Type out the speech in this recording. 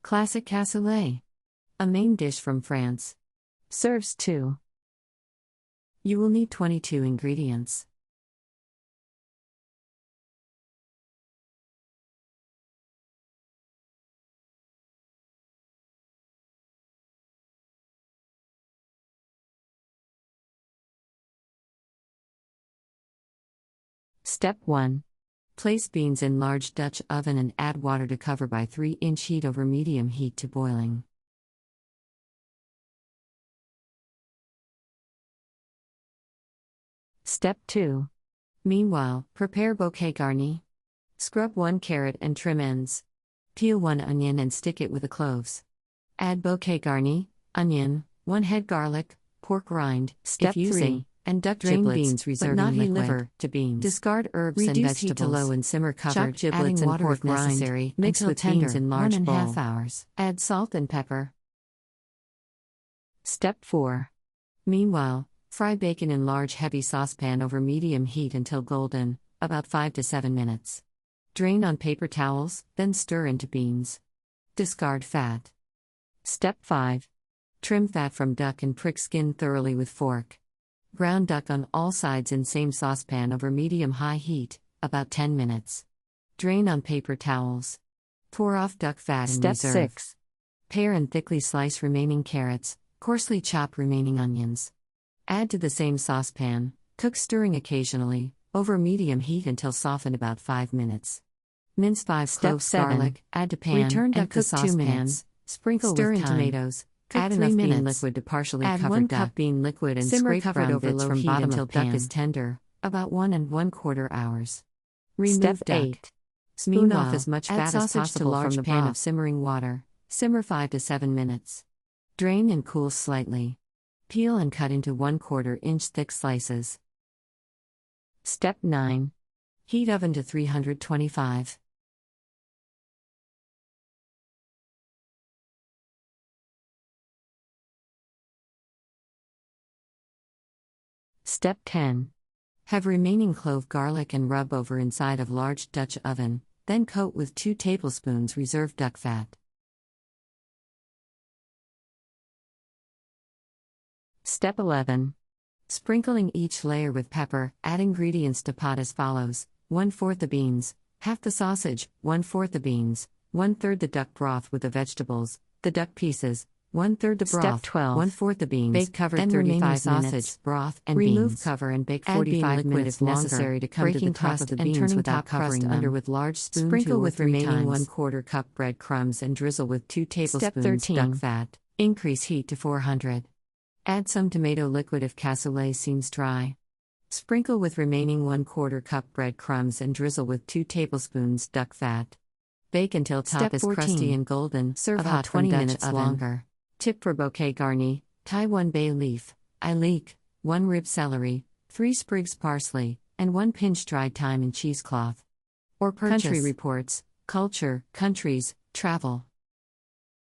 Classic cassoulet. A main dish from France. Serves 2. You will need 22 ingredients. Step 1. Place beans in large Dutch oven and add water to cover by 3-inch heat over medium heat to boiling. Step 2. Meanwhile, prepare Bouquet Garni. Scrub 1 carrot and trim ends. Peel 1 onion and stick it with the cloves. Add Bouquet Garni, onion, 1 head garlic, pork rind, Step 3. And duck drain giblets, beans reserving but not liquid, liver, to beans. Discard herbs Reduce and vegetables. Heat to low and simmer covered, giblets and pork necessary. Mix with tender, beans in large 1.5 hours. Add salt and pepper. Step 4. Meanwhile, fry bacon in large heavy saucepan over medium heat until golden, about 5 to 7 minutes. Drain on paper towels, then stir into beans. Discard fat. Step 5. Trim fat from duck and prick skin thoroughly with fork. Brown duck on all sides in same saucepan over medium-high heat, about 10 minutes. Drain on paper towels. Pour off duck fat and reserve. Step 6. Pare and thickly slice remaining carrots, coarsely chop remaining onions. Add to the same saucepan, cook stirring occasionally, over medium heat until softened about 5 minutes. Mince 5 cloves garlic, add to pan, return duck and cook 2 minutes. Sprinkle stir with thyme. Tomatoes. Cook add enough bean liquid to partially add cover 1 duck. Cup bean liquid and simmer scrape covered over low from heat bottom until duck is tender, about 1 1/4 hours. Remove Step duck. 8. Spoon off as much fat as possible from the pan of simmering water. Simmer 5 to 7 minutes. Drain and cool slightly. Peel and cut into 1/4 inch thick slices. Step 9. Heat oven to 325. Step 10. Have remaining clove garlic and rub over inside of large Dutch oven, then coat with 2 tablespoons reserved duck fat. Step 11. Sprinkling each layer with pepper, add ingredients to pot as follows: 1/4 the beans, half the sausage, 1/4 the beans, 1/3 the duck broth with the vegetables, the duck pieces, 1/3 the broth. Step 12. 1/4 the beans. Bake cover 35 sausage, minutes. Broth, and remove beans. Cover and bake 45 minutes if necessary to come breaking to the top of the beans and turning without top covering them. Under with large spoon. Sprinkle with remaining 1/4 cup bread crumbs and drizzle with 2 tablespoons Step 13. Duck fat. Increase heat to 400. Add some tomato liquid if cassoulet seems dry. Sprinkle with remaining 1/4 cup bread crumbs and drizzle with 2 tablespoons duck fat. Bake until top Step is 14. Crusty and golden. Serve about hot 20 minutes oven. Longer. Tip for Bouquet Garni: tie 1 bay leaf, I leek, 1 rib celery, 3 sprigs parsley, and 1 pinch dried thyme in cheesecloth. Or purchase. CountryReports, culture, countries, travel.